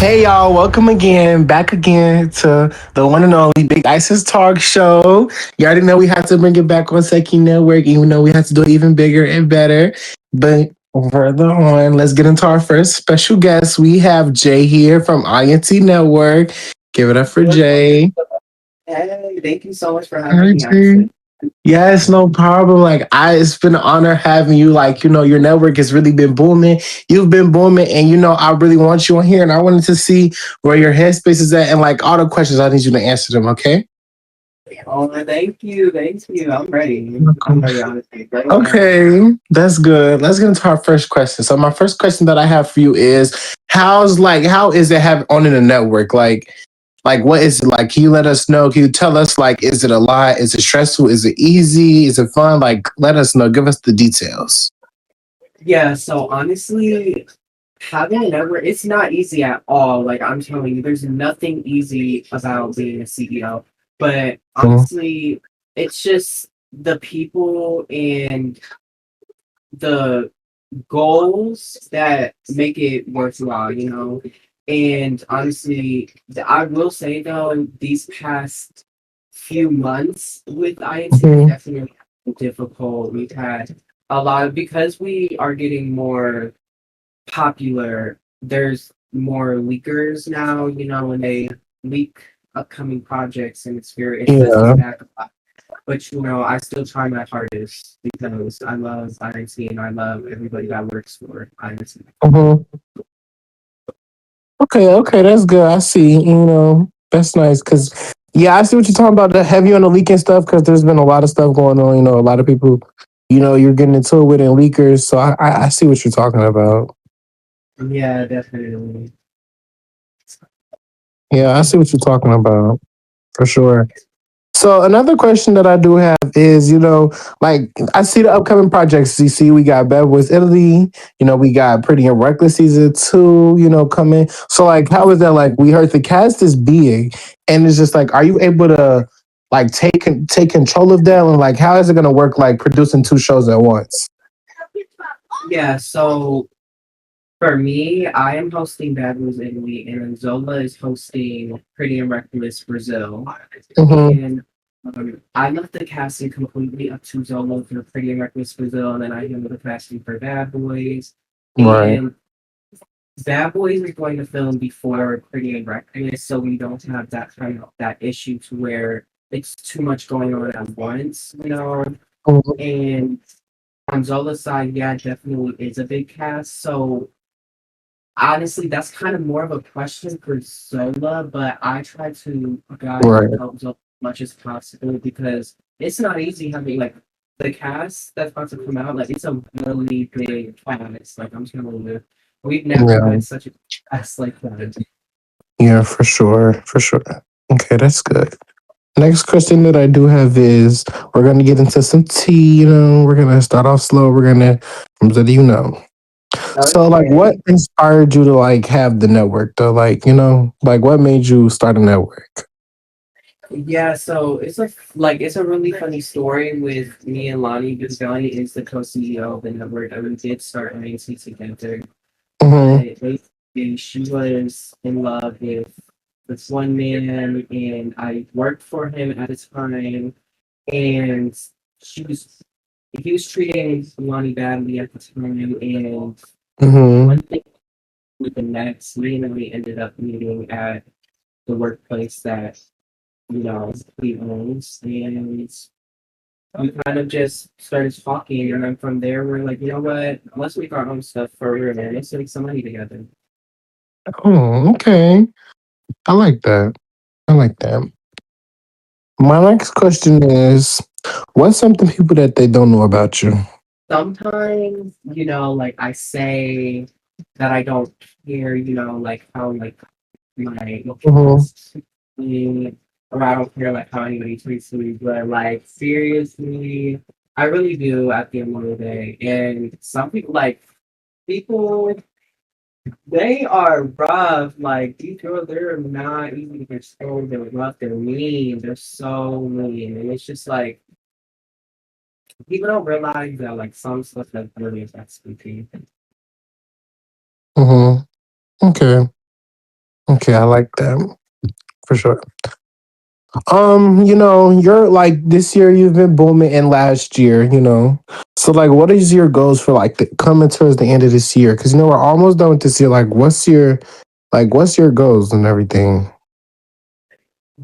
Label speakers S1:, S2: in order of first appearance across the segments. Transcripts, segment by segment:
S1: Hey y'all, welcome again, back again to the one and only Big Isis Talk Show. You already know we have to bring it back on Seki Network, even though we have to do it even bigger and better. But further on, let's get into our first special guest. We have Jay here from INT Network. Give it up for Jay.
S2: Hey, thank you so much for
S1: Hi,
S2: having me,
S1: Jay.
S2: Isis.
S1: Yes, no problem. It's been an honor having you. Your network has really been booming. You've been booming, and I really want you on here, and I wanted to see where your headspace is at, and like all the questions, I need you to answer them. Okay.
S2: Oh, thank you. I'm ready. I'm
S1: Welcome.
S2: ready, honestly. Bring it on.
S1: Okay, that's good. Let's get into our first question. So, my first question that I have for you is, how is it have on in the network? What is it like? Can you let us know? Can you tell us, is it a lot? Is it stressful? Is it easy? Is it fun? Let us know. Give us the details.
S2: Yeah, so honestly, having a network, it's not easy at all. Like I'm telling you, there's nothing easy about being a CEO. But
S1: Mhm.
S2: honestly, it's just the people and the goals that make it worthwhile. And honestly, I will say though, these past few months with INT have
S1: Mhm.
S2: definitely been difficult. We've had a lot of because we are getting more popular. There's more leakers now. When they leak upcoming projects, and it sets us
S1: Yeah.
S2: back a lot. But I still try my hardest because I love INC and I love everybody that works for INC.
S1: Mhm. Okay, okay, that's good. I see. That's nice because, yeah, I see what you're talking about. The heavy on the leaking stuff because there's been a lot of stuff going on. A lot of people, you're getting into it with in leakers. So I see what you're talking about.
S2: Yeah, definitely.
S1: Yeah, I see what you're talking about for sure. So another question that I do have is, I see the upcoming projects. You see, we got Bad Boys Italy. We got Pretty and Reckless season 2. Coming. So how is that? We heard the cast is big, and it's just are you able to take control of that, and how is it going to work? Producing two shows at once.
S2: Yeah, so for me, I am hosting Bad News Italy, and then Zola is hosting Pretty and Reckless Brazil.
S1: Mm-hmm.
S2: And I left the casting completely up to Zola for Pretty and Reckless Brazil, and then I handle the casting for Bad Boys.
S1: Right.
S2: And Bad Boys is going to film before Pretty and Reckless, so we don't have that issue to where it's too much going on at once.
S1: Mhm.
S2: And on Zola's side, yeah, definitely is a big cast. So honestly, that's kind of more of a question for Zola, but I try to guide and
S1: Right.
S2: help Zola as much as possible because it's not easy having the cast that's about to come out. Like it's a really big cast. Like I'm telling you, we've never
S1: Yeah.
S2: had such a cast like that.
S1: Yeah. For sure. For sure. Okay, that's good. Next question that I do have is we're gonna get into some tea, we're gonna start off slow. We're gonna from the So what
S2: Okay.
S1: inspired you to have the network though? What made you start a network?
S2: Yeah, so it's a really funny story with me and Lonnie because Lonnie is the co-CEO of the network, and we did start amazing together.
S1: Mm-hmm.
S2: But basically, she was in love with this one man, and I worked for him at the time, and she was he was treating Lonnie badly at the time, and
S1: Mm-hmm.
S2: one thing with the next, me and we ended up meeting at the workplace that he owns, and we kind of just started talking, and then from there we're like, you know what? Let's make our own stuff for real, man. Let's make some money together.
S1: Oh, okay. I like that. I like that. My next question is, what's something people that they don't know about you?
S2: Sometimes, like I say that I don't care, like how my
S1: Mm-hmm.
S2: past me, or I don't care like how anybody treats me, but like seriously, I really do at the end of the day. And some people people they are rough. Like these girls, they're not easy to control. They're rough. They're mean. They're so mean, and it's just like people don't realize that some stuff that really affects people.
S1: Mm-hmm. Okay. Okay, I like that for sure. You're like this year you've been booming and last year, So like what is your goals for like coming towards the end of this year? Cause we're almost done with this year. What's your goals and everything?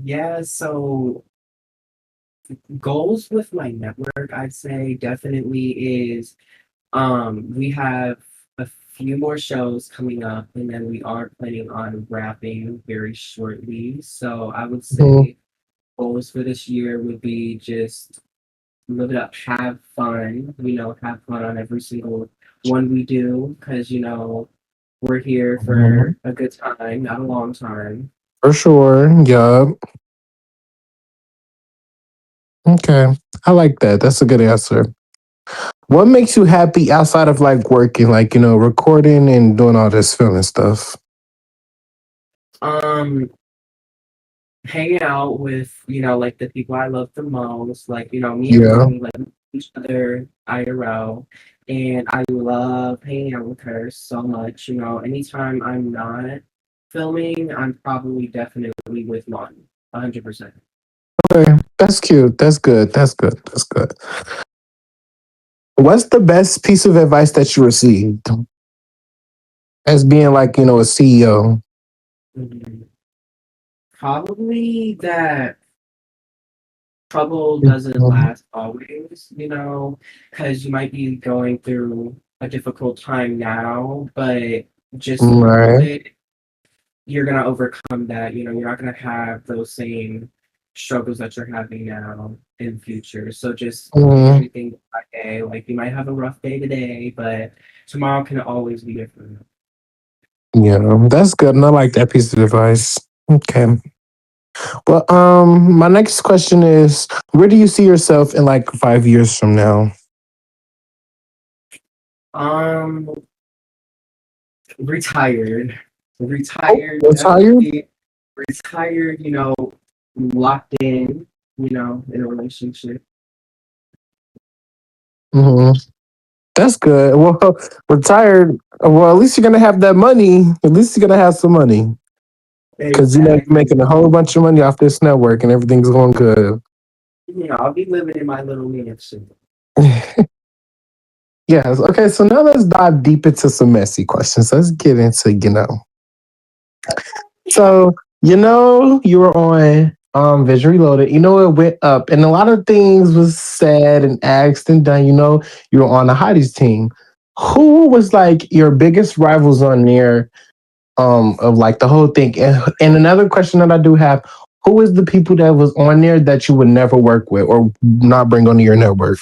S2: Yeah, so goals with my network, I'd say definitely is we have a few more shows coming up, and then we are planning on wrapping very shortly. So I would
S1: Mhm.
S2: say goals for this year would be just live it up, have fun, have fun on every single one we do, because, we're here
S1: Mhm.
S2: for a good time, not a long time.
S1: For sure. Yup. Okay. I like that. That's a good answer. What makes you happy outside of like working, like, recording and doing all this filming stuff?
S2: Um, Hanging out with, like the people I love the most, like, me and
S1: Yeah.
S2: mommy, like each other IRL. And I love hanging out with her so much. Anytime I'm not filming, I'm probably definitely with mom, 100%.
S1: Okay. That's cute. That's good. That's good. That's good. What's the best piece of advice that you received as being like, a CEO?
S2: Mhm. Probably that trouble doesn't
S1: Mhm.
S2: last always, because you might be going through a difficult time now, but just know
S1: Right.
S2: it, you're gonna overcome that. You're not gonna have those same struggles that you're having now in future. So just take
S1: Mhm.
S2: everything day by day. Like you might have a rough day today, but tomorrow can always be different.
S1: Yeah, that's good. And I like that piece of advice. Okay. Well, my next question is, where do you see yourself in like 5 years from now?
S2: Um, Retired,
S1: Oh,
S2: retired,
S1: retired?
S2: definitely retired. Locked in a relationship.
S1: Hmm. That's good. Well, retired. Well, at least you're gonna have that money. At least you're gonna have some money because you're
S2: Exactly.
S1: making a whole bunch of money off this network and everything's going good.
S2: I'll be living in my little mansion.
S1: Yes. Okay. So now let's dive deep into some messy questions. Let's get into, So, you were on Vision Reloaded. It went up and a lot of things was said and asked and done. You were on the Heidi's team. Who was like your biggest rivals on there of like the whole thing? And another question that I do have, who is the people that was on there that you would never work with or not bring onto your network?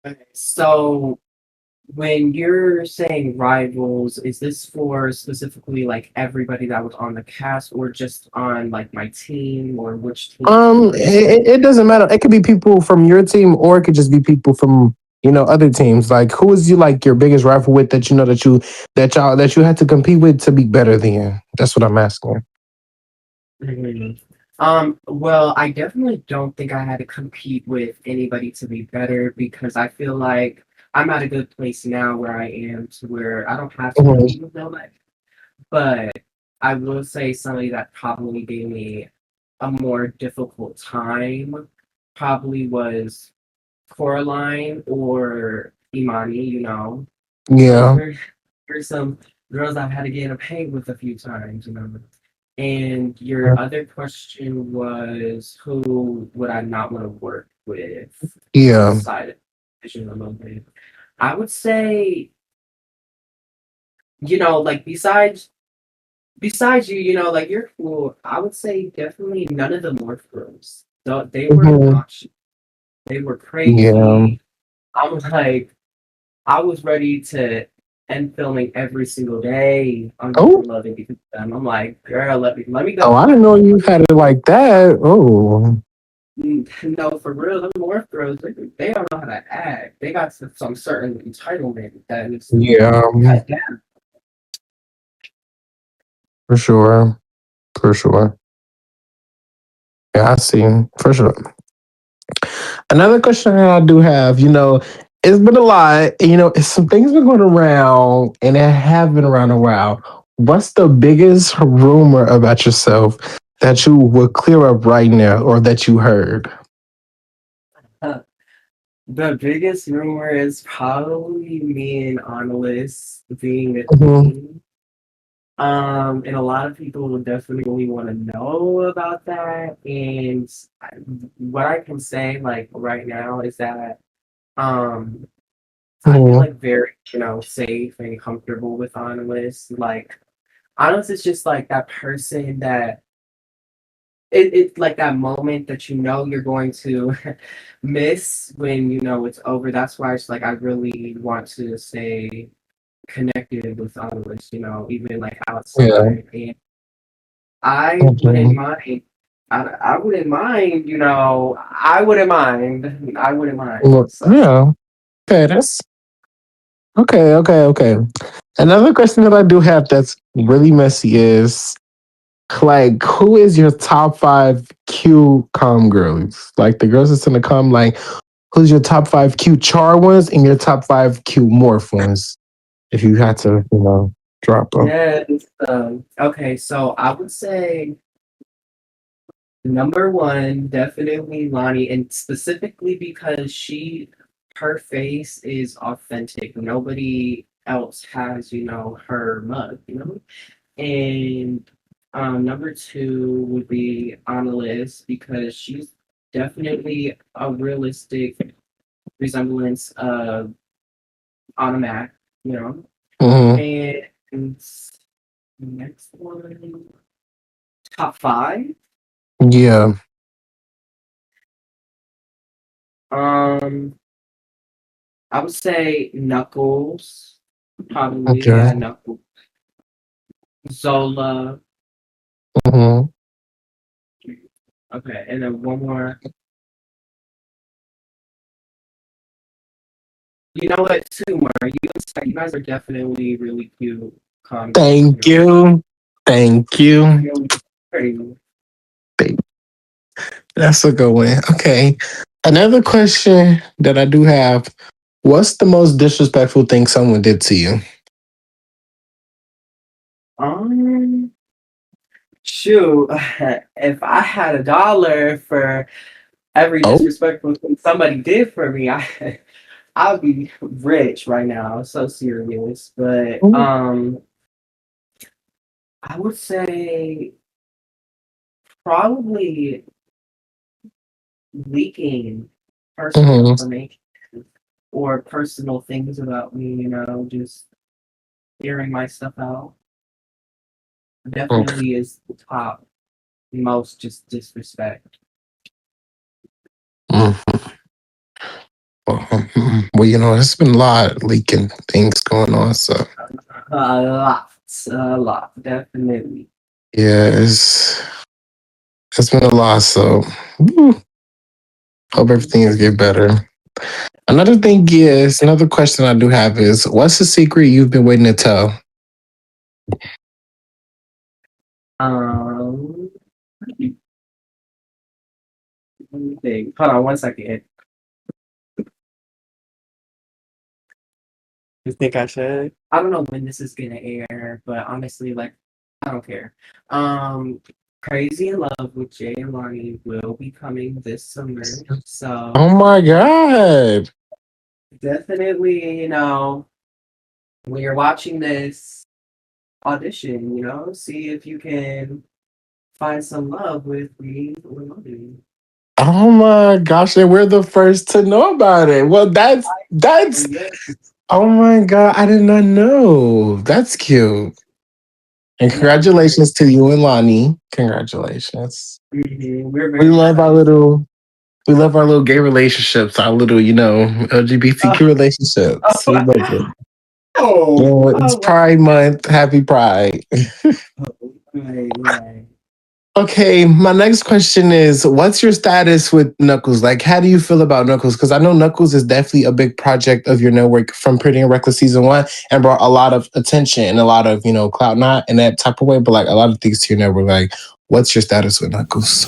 S2: Okay, so when you're saying rivals, is this for specifically like everybody that was on the cast or just on like my team or which team specifically?
S1: It doesn't matter. It could be people from your team, or it could just be people from other teams. Like, who is you like your biggest rival with that you know that you had to compete with to be better than you? That's what I'm asking.
S2: Mhm. Well, I definitely don't think I had to compete with anybody to be better because I feel like I'm at a good place now where I am to where I don't have to
S1: Mhm.
S2: compete with nobody. But I will say somebody that probably gave me a more difficult time probably was Coraline or Imani, Those
S1: Yeah,
S2: were some girls I've had to get in a paint with a few times. And your other question was who would I not want to work with
S1: yeah,
S2: outside of vision remotely? I would say, like besides you, like you're cool. I would say definitely none of the morph girls. They were
S1: hmm,
S2: obnoxious. They were
S1: yeah.
S2: crazy. I'm like, I was ready to end filming every single day on
S1: Oh,
S2: Vision Loving because of them. I'm like, girl, let me
S1: oh, I
S2: go.
S1: didn't know you had it like that. Oh,
S2: No, for real, them morph girls, they don't know how to act. They got some certain entitlement that needs to be
S1: yeah,
S2: cut down.
S1: for sure, for sure. Yeah, I see, for sure. Another question that I do have, it's been a lot. Some things been going around, and it have been around a while. What's the biggest rumor about yourself that you would clear up right now or that you heard?
S2: The biggest rumor is probably me and Annalise being a
S1: Mhm.
S2: team. And a lot of people will definitely want to know about that. And what I can say, like right now, is that um, I feel
S1: Mhm.
S2: like very, safe and comfortable with Annalise. Like Annalise is just like that person that it's like that moment that you're going to miss when it's over. That's why it's like I really want to stay connected with Annalise, even like
S1: Yeah.
S2: outside. And I wouldn't
S1: Mhm.
S2: mind. I wouldn't mind, I wouldn't mind. I wouldn't mind.
S1: Well,
S2: So,
S1: yeah. Okay, that's okay. Okay. Okay. Another question that I do have that's really messy is like, who is your top five cute calm girls? Like the girls that's gonna come. Like, who's your top five cute char ones and your top five cute morph ones? If you had to, drop them.
S2: yes. Okay, so I would say number one, definitely Lonnie, and specifically because her face is authentic. Nobody else has, her mug, And number two would be Annalise because she's definitely a realistic resemblance of Automatic, you know.
S1: Hmm.
S2: And next one, top five.
S1: Yeah.
S2: Um, I would say Knuckles, probably,
S1: Okay.
S2: yeah, Knuckles. Zola,
S1: Hmm.
S2: okay, and then one more. You know what? Two more. You guys are definitely really cute. Girls,
S1: Thank you. Thank you.
S2: Really pretty.
S1: That's a good one. Okay. Another question that I do have: what's the most disrespectful thing someone did to you?
S2: Um, shoot, if I had $1 for every
S1: Oh.
S2: disrespectful thing somebody did for me, I'd be rich right now. So serious, but I would say probably leaking personal
S1: Hmm.
S2: information or personal things about me. Just airing my stuff out definitely is the top most just disrespect.
S1: Well, there's been a lot of leaking things going on. So,
S2: A lot, definitely.
S1: yeah, it's been a lot. So, hope everything is get better. Another question I do have is what's the secret you've been waiting to tell?
S2: Um, let me think. Hold on one second. You think I should? I don't know when this is gonna air, but honestly, like, I don't care. Um, Crazy in Love with Jay and Lonnie will be coming this summer,
S1: Oh
S2: so
S1: my God.
S2: definitely, when you're watching this audition, see if you can find some love with me or Lonnie.
S1: Oh my gosh, and we're the first to know about it. Well, that's
S2: Yeah,
S1: oh my God, I did not know. That's cute. And
S2: yeah, I'm very.
S1: congratulations to you and Lonnie. Congratulations.
S2: We're
S1: We
S2: very
S1: love our
S2: excited.
S1: little we love our little gay relationships, our little,
S2: Oh,
S1: LGBTQ relationships. We love it.
S2: oh,
S1: Well, it's
S2: oh,
S1: Pride Month. Happy Pride.
S2: right, right.
S1: Okay, my next question is what's your status with Knuckles? Like, how do you feel about Knuckles? Because I know Knuckles is definitely a big project of your network from Pretty and Reckless season one and brought a lot of attention and a lot of, clout not in that type of way, but like a lot of things to your network. Like, what's your status with Knuckles?